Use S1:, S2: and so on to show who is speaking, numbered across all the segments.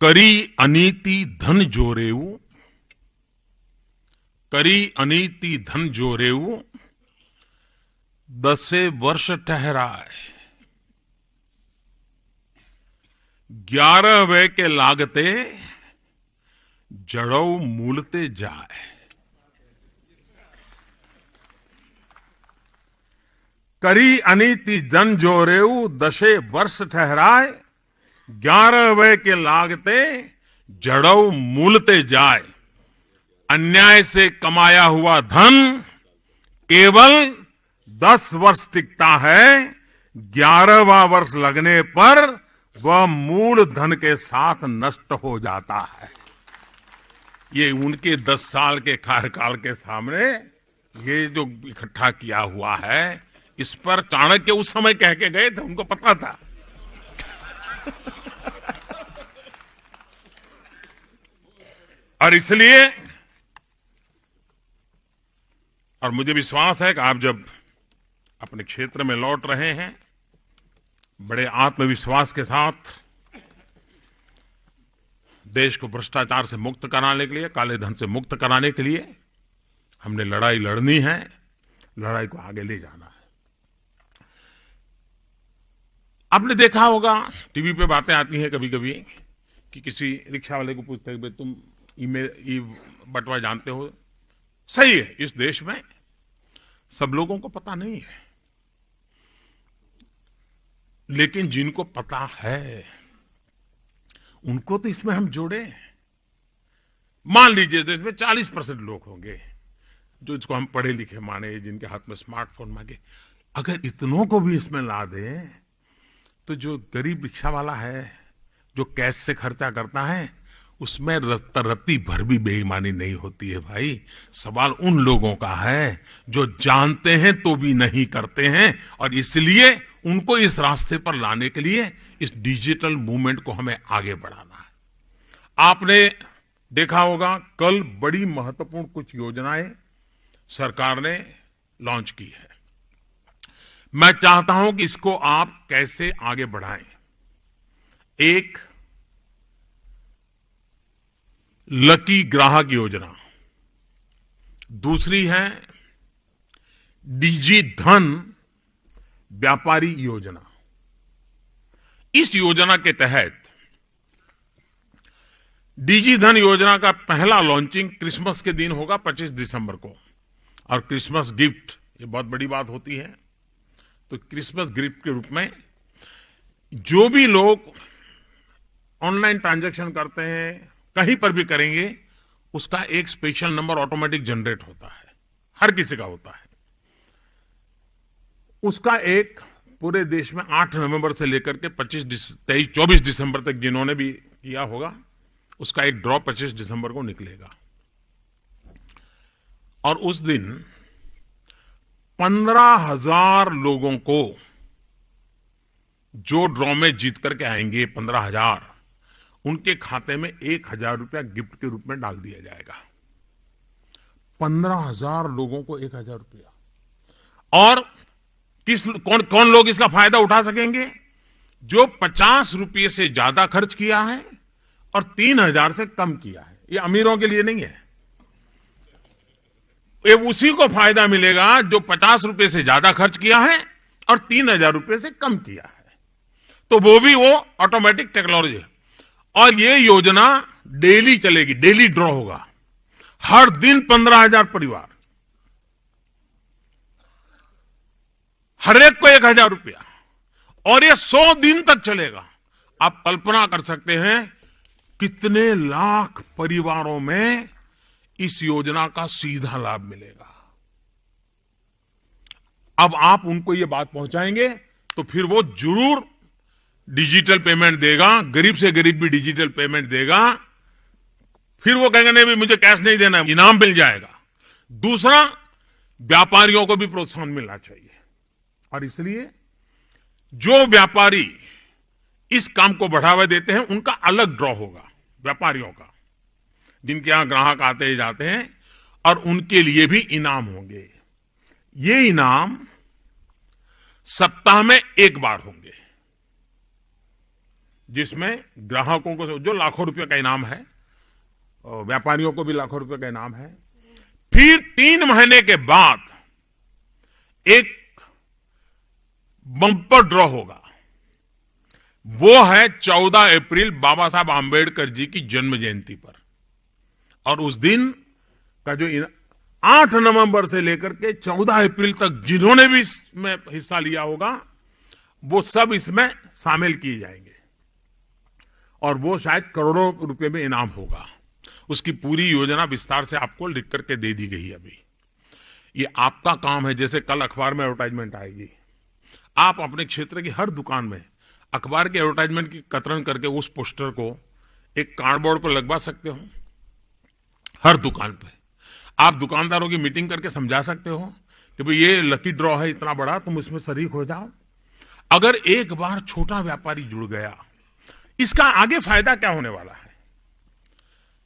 S1: करी अनीति धन जोरेऊ, करी अनीति धन जोरेऊ, 10 वर्ष ठहराए, 11 वे के लागते, जड़ऊ मूलते जाए। करी अनीति धन जोरेऊ, 10 वर्ष ठहराए, 11 वे के लागते, जड़ऊ मूलते जाए। अन्याय से कमाया हुआ धन केवल 10 वर्ष टिकता है, 11वां वर्ष लगने पर वह मूल धन के साथ नष्ट हो जाता है। ये उनके 10 साल के कार्यकाल के सामने ये जो इकट्ठा किया हुआ है, इस पर चाणक्य उस समय कह के गए थे, उनको पता था। और इसलिए, और मुझे विश्वास है कि आप जब अपने क्षेत्र में लौट रहे हैं, बड़े आत्मविश्वास के साथ देश को भ्रष्टाचार से मुक्त कराने के लिए, काले धन से मुक्त कराने के लिए हमने लड़ाई लड़नी है, लड़ाई को आगे ले जाना है। आपने देखा होगा, टीवी पे बातें आती हैं कभी कभी कि किसी रिक्शा वाले को पूछते हैं, तुम ई बटवा जानते हो? सही है, इस देश में सब लोगों को पता नहीं है, लेकिन जिनको पता है उनको तो इसमें हम जोड़े। मान लीजिए देश में 40% लोग होंगे जो इसको हम पढ़े लिखे माने, जिनके हाथ में स्मार्टफोन मांगे। अगर इतनों को भी इसमें ला दें तो जो गरीब रिक्शा वाला है, जो कैश से खर्चा करता है, उसमें रत्ती भर भी बेईमानी नहीं होती है भाई। सवाल उन लोगों का है जो जानते हैं तो भी नहीं करते हैं, और इसलिए उनको इस रास्ते पर लाने के लिए इस डिजिटल मूवमेंट को हमें आगे बढ़ाना है। आपने देखा होगा, कल बड़ी महत्वपूर्ण कुछ योजनाएं सरकार ने लॉन्च की है। मैं चाहता हूं कि इसको आप कैसे आगे बढ़ाएं। एक, लकी ग्राहक योजना, दूसरी है डिजी धन व्यापारी योजना। इस योजना के तहत डिजी धन योजना का पहला लॉन्चिंग क्रिसमस के दिन होगा, 25 दिसंबर को। और क्रिसमस गिफ्ट, ये बहुत बड़ी बात होती है, तो क्रिसमस गिफ्ट के रूप में जो भी लोग ऑनलाइन ट्रांजैक्शन करते हैं, कहीं पर भी करेंगे, उसका एक स्पेशल नंबर ऑटोमेटिक जनरेट होता है, हर किसी का होता है। उसका एक पूरे देश में 8 नवंबर से लेकर के 24 दिसंबर तक जिन्होंने भी किया होगा, उसका एक ड्रॉ 25 दिसंबर को निकलेगा। और उस दिन 15,000 लोगों को जो ड्रॉ में जीत करके आएंगे, 15,000, उनके खाते में 1,000 रुपया गिफ्ट के रूप में डाल दिया जाएगा। 15,000 लोगों को 1,000 रुपया। और कौन लोग इसका फायदा उठा सकेंगे? जो 50 रुपये से ज्यादा खर्च किया है और 3,000 से कम किया है। ये अमीरों के लिए नहीं है, ये उसी को फायदा मिलेगा जो 50 रुपये से ज्यादा खर्च किया है और 3,000 रुपये से कम किया है। तो वो ऑटोमेटिक टेक्नोलॉजी है। और ये योजना डेली चलेगी, डेली ड्रॉ होगा, हर दिन 15,000 परिवार, हर एक को 1,000 रुपया, और ये 100 दिन तक चलेगा। आप कल्पना कर सकते हैं कितने लाख परिवारों में इस योजना का सीधा लाभ मिलेगा। अब आप उनको ये बात पहुंचाएंगे तो फिर वो जरूर डिजिटल पेमेंट देगा, गरीब से गरीब भी डिजिटल पेमेंट देगा। फिर वो कहेंगे नहीं, भी मुझे कैश नहीं देना, इनाम मिल जाएगा। दूसरा, व्यापारियों को भी प्रोत्साहन मिलना चाहिए, और इसलिए जो व्यापारी इस काम को बढ़ावा देते हैं उनका अलग ड्रॉ होगा, व्यापारियों का, जिनके यहां ग्राहक आते जाते हैं, और उनके लिए भी इनाम होंगे। ये इनाम सप्ताह में एक बार होंगे। जिसमें ग्राहकों को जो लाखों रुपए का इनाम है, व्यापारियों को भी लाखों रुपए का इनाम है। फिर 3 महीने के बाद एक बम्पर ड्रॉ होगा। वो है 14 अप्रैल बाबा साहब आंबेडकर जी की जन्म जयंती पर। और उस दिन का जो 8 नवंबर से लेकर के 14 अप्रैल तक जिन्होंने भी इसमें हिस्सा लिया होगा, वो सब इसमें शामिल किए जाएंगे और वो शायद करोड़ों रुपए में इनाम होगा। उसकी पूरी योजना विस्तार से आपको लिख करके दे दी गई अभी। ये आपका काम है। जैसे कल अखबार में एडवर्टाइजमेंट आएगी, आप अपने क्षेत्र की हर दुकान में अखबार के एडवर्टाइजमेंट की कतरन करके उस पोस्टर को एक कार्डबोर्ड पर लगवा सकते हो। हर दुकान पे आप दुकानदारों की मीटिंग करके समझा सकते हो कि भाई ये लकी ड्रॉ है इतना बड़ा, तुम इसमें शरीक हो जाओ। अगर एक बार छोटा व्यापारी जुड़ गया, इसका आगे फायदा क्या होने वाला है?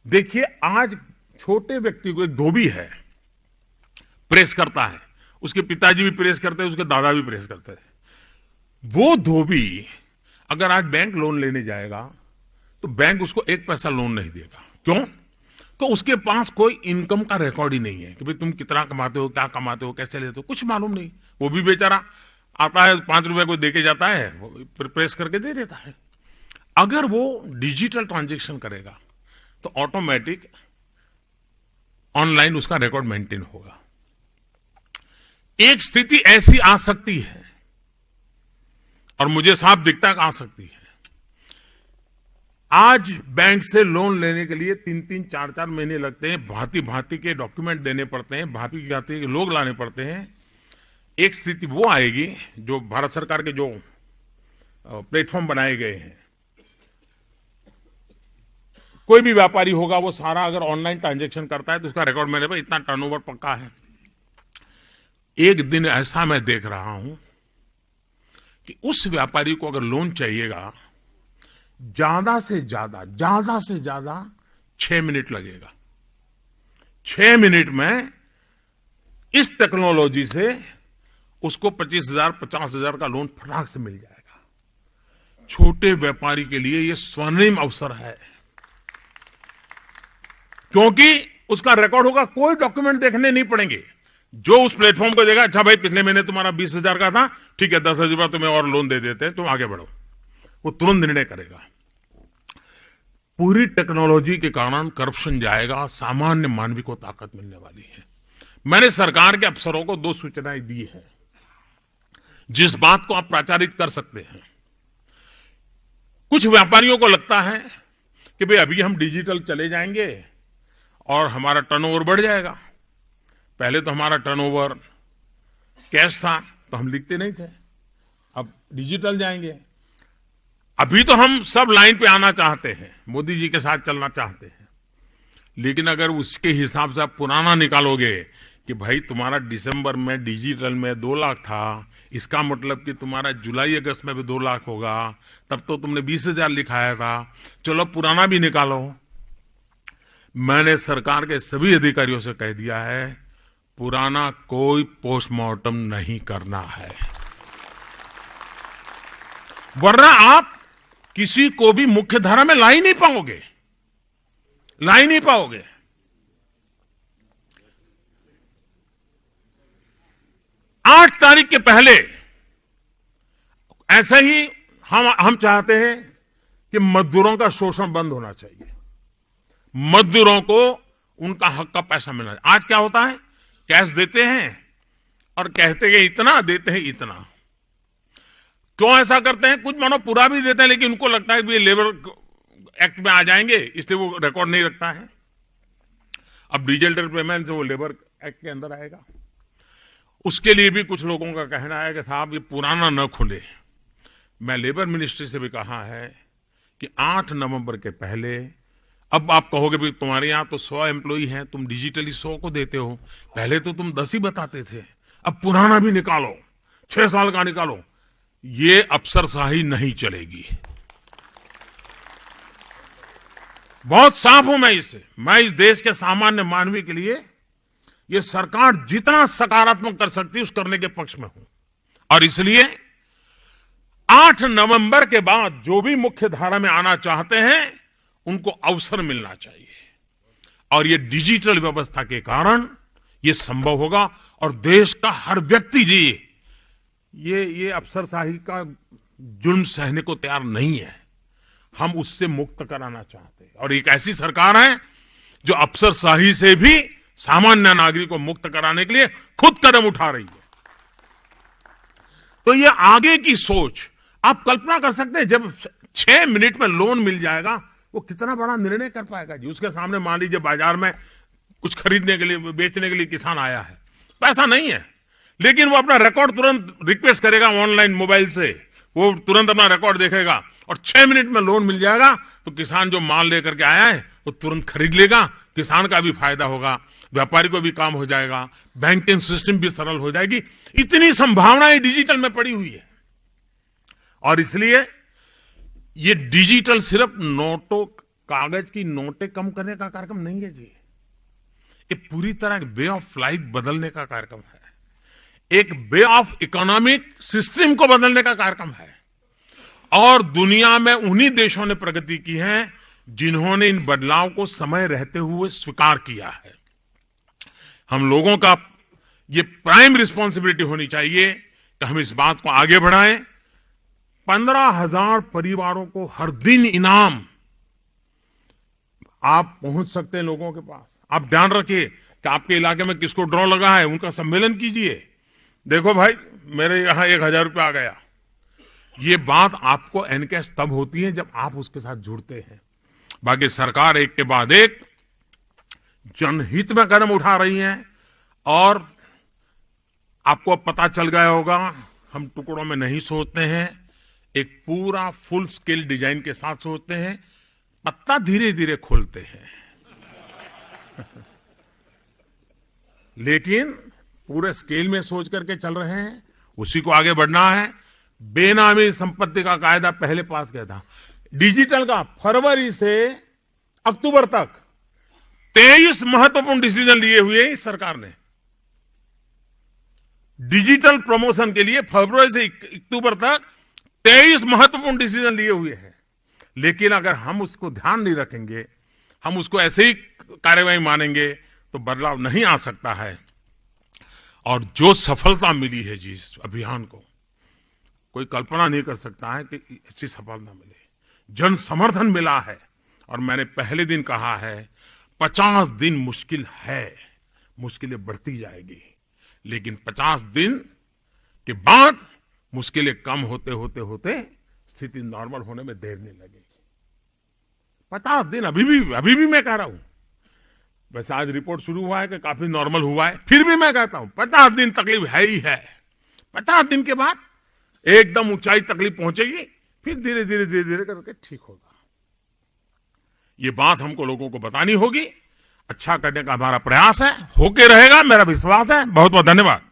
S1: देखिए, आज छोटे व्यक्ति को, एक धोबी है, प्रेस करता है, उसके पिताजी भी प्रेस करते हैं, उसके दादा भी प्रेस करते हैं। वो धोबी अगर आज बैंक लोन लेने जाएगा तो बैंक उसको 1 पैसा लोन नहीं देगा। क्यों? तो उसके पास कोई इनकम का रिकॉर्ड ही नहीं है कि भाई तुम कितना कमाते हो, क्या कमाते हो, कैसे लेते हो, कुछ मालूम नहीं। वो भी बेचारा आता है, 5 रुपए को देके जाता है, प्रेस करके दे देता है। अगर वो डिजिटल ट्रांजैक्शन करेगा तो ऑटोमेटिक ऑनलाइन उसका रिकॉर्ड मेंटेन होगा। एक स्थिति ऐसी आ सकती है, और मुझे साफ दिखता है कि आ सकती है। आज बैंक से लोन लेने के लिए 3-3, 4-4 महीने लगते हैं, भांति भांति के डॉक्यूमेंट देने पड़ते हैं, भांति भांति के लोग लाने पड़ते हैं। एक स्थिति वो आएगी, जो भारत सरकार के जो प्लेटफॉर्म बनाए गए हैं, कोई भी व्यापारी होगा वो सारा अगर ऑनलाइन ट्रांजैक्शन करता है तो उसका रिकॉर्ड मेरे पास इतना टर्नओवर पक्का है। एक दिन ऐसा मैं देख रहा हूं कि उस व्यापारी को अगर लोन चाहिएगा, ज्यादा से ज्यादा 6 मिनट लगेगा। 6 मिनट में इस टेक्नोलॉजी से उसको 25,000, 50,000 का लोन फटाक से मिल जाएगा। छोटे व्यापारी के लिए यह स्वर्णिम अवसर है, क्योंकि उसका रिकॉर्ड होगा, कोई डॉक्यूमेंट देखने नहीं पड़ेंगे। जो उस प्लेटफॉर्म को देगा, अच्छा भाई पिछले महीने तुम्हारा 20,000 का था, ठीक है 10,000 तुम्हें और लोन दे देते हैं, तुम आगे बढ़ो, वो तुरंत निर्णय करेगा। पूरी टेक्नोलॉजी के कारण करप्शन जाएगा, सामान्य मानवी को ताकत मिलने वाली है। मैंने सरकार के अफसरों को 2 सूचनाएं दी है, जिस बात को आप प्रचारित कर सकते हैं। कुछ व्यापारियों को लगता है कि भाई अभी हम डिजिटल चले जाएंगे और हमारा टर्नओवर बढ़ जाएगा। पहले तो हमारा टर्नओवर कैश था तो हम लिखते नहीं थे, अब डिजिटल जाएंगे। अभी तो हम सब लाइन पे आना चाहते हैं, मोदी जी के साथ चलना चाहते हैं, लेकिन अगर उसके हिसाब से आप पुराना निकालोगे कि भाई तुम्हारा दिसंबर में डिजिटल में 2 लाख था, इसका मतलब कि तुम्हारा जुलाई अगस्त में भी 2 लाख होगा, तब तो तुमने 20,000 लिखाया था, चलो पुराना भी निकालो। मैंने सरकार के सभी अधिकारियों से कह दिया है, पुराना कोई पोस्टमार्टम नहीं करना है, वरना आप किसी को भी मुख्य धारा में ला ही नहीं पाओगे। 8 तारीख के पहले ऐसे ही हम चाहते हैं कि मजदूरों का शोषण बंद होना चाहिए, मजदूरों को उनका हक का पैसा मिलना चाहिए। आज क्या होता है, कैश देते हैं और कहते हैं इतना, देते हैं इतना। क्यों ऐसा करते हैं? कुछ मानो पूरा भी देते हैं, लेकिन उनको लगता है कि ये लेबर एक्ट में आ जाएंगे, इसलिए वो रिकॉर्ड नहीं रखता है। अब डिजिटल पेमेंट से वो लेबर एक्ट के अंदर आएगा। उसके लिए भी कुछ लोगों का कहना है कि साहब ये पुराना न खुले। मैं लेबर मिनिस्ट्री से भी कहा है कि 8 नवंबर के पहले, अब आप कहोगे भाई तुम्हारे यहां तो 100 एम्प्लॉई हैं, तुम डिजिटली 100 को देते हो, पहले तो तुम 10 ही बताते थे, अब पुराना भी निकालो, 6 साल का निकालो। ये अफसरशाही नहीं चलेगी। बहुत साफ हूं मैं इससे। मैं इस देश के सामान्य मानवी के लिए ये सरकार जितना सकारात्मक कर सकती है उस करने के पक्ष में हूं। और इसलिए 8 नवंबर के बाद जो भी मुख्य धारा में आना चाहते हैं उनको अवसर मिलना चाहिए, और ये डिजिटल व्यवस्था के कारण ये संभव होगा। और देश का हर व्यक्ति जी ये अफसरशाही का जुल्म सहने को तैयार नहीं है। हम उससे मुक्त कराना चाहते हैं, और एक ऐसी सरकार है जो अफसरशाही से भी सामान्य नागरिक को मुक्त कराने के लिए खुद कदम उठा रही है। तो ये आगे की सोच, आप कल्पना कर सकते हैं जब 6 मिनट में लोन मिल जाएगा, वो कितना बड़ा निर्णय कर पाएगा जी। उसके सामने मान लीजिए बाजार में कुछ खरीदने के लिए, बेचने के लिए किसान आया है, पैसा नहीं है, लेकिन वो अपना रिकॉर्ड तुरंत रिक्वेस्ट करेगा ऑनलाइन मोबाइल से, वो तुरंत अपना रिकॉर्ड देखेगा और 6 मिनट में लोन मिल जाएगा। तो किसान जो माल लेकर के आया है वो तुरंत खरीद लेगा, किसान का भी फायदा होगा, व्यापारी को भी काम हो जाएगा, बैंकिंग सिस्टम भी सरल हो जाएगी। इतनी संभावनाएं डिजिटल में पड़ी हुई है। और इसलिए ये डिजिटल सिर्फ नोटों, कागज की नोटें कम करने का कार्यक्रम नहीं है जी, ये पूरी तरह एक वे ऑफ लाइफ बदलने का कार्यक्रम है, एक वे ऑफ इकोनॉमिक सिस्टम को बदलने का कार्यक्रम है। और दुनिया में उन्हीं देशों ने प्रगति की है जिन्होंने इन बदलाव को समय रहते हुए स्वीकार किया है। हम लोगों का ये प्राइम रिस्पॉन्सिबिलिटी होनी चाहिए कि हम इस बात को आगे बढ़ाएं। 15,000 परिवारों को हर दिन इनाम आप पहुंच सकते हैं लोगों के पास। आप ध्यान रखिए कि आपके इलाके में किसको ड्रॉ लगा है, उनका सम्मेलन कीजिए। देखो भाई, मेरे यहां 1,000 रुपया आ गया। ये बात आपको एनकैश तब होती है जब आप उसके साथ जुड़ते हैं। बाकी सरकार एक के बाद एक जनहित में कदम उठा रही है, और आपको पता चल गया होगा, हम टुकड़ों में नहीं सोचते हैं, एक पूरा फुल स्केल डिजाइन के साथ सोचते हैं, पत्ता धीरे धीरे खोलते हैं लेकिन पूरे स्केल में सोच करके चल रहे हैं, उसी को आगे बढ़ना है। बेनामी संपत्ति का कायदा पहले पास किया था, डिजिटल का फरवरी से अक्टूबर तक 23 महत्वपूर्ण डिसीजन लिए हुए हैं इस सरकार ने। डिजिटल प्रमोशन के लिए फरवरी से अक्टूबर तक 23 महत्वपूर्ण डिसीजन लिए हुए हैं। लेकिन अगर हम उसको ध्यान नहीं रखेंगे, हम उसको ऐसे ही कार्यवाही मानेंगे, तो बदलाव नहीं आ सकता है। और जो सफलता मिली है जी इस अभियान को, कोई कल्पना नहीं कर सकता है कि ऐसी सफलता मिले। जन समर्थन मिला है, और मैंने पहले दिन कहा है 50 दिन मुश्किल है, मुश्किलें बढ़ती जाएगी, लेकिन 50 दिन के बाद मुश्किलें कम होते होते होते स्थिति नॉर्मल होने में देर नहीं लगेगी। 50 दिन अभी भी मैं कह रहा हूं। वैसे आज रिपोर्ट शुरू हुआ है कि काफी नॉर्मल हुआ है, फिर भी मैं कहता हूं 50 दिन तकलीफ है ही है। 50 दिन के बाद एकदम ऊंचाई तकलीफ पहुंचेगी, फिर धीरे धीरे करके ठीक होगा। ये बात हमको लोगों को बतानी होगी। अच्छा करने का हमारा प्रयास है, होके रहेगा, मेरा विश्वास है। बहुत बहुत धन्यवाद।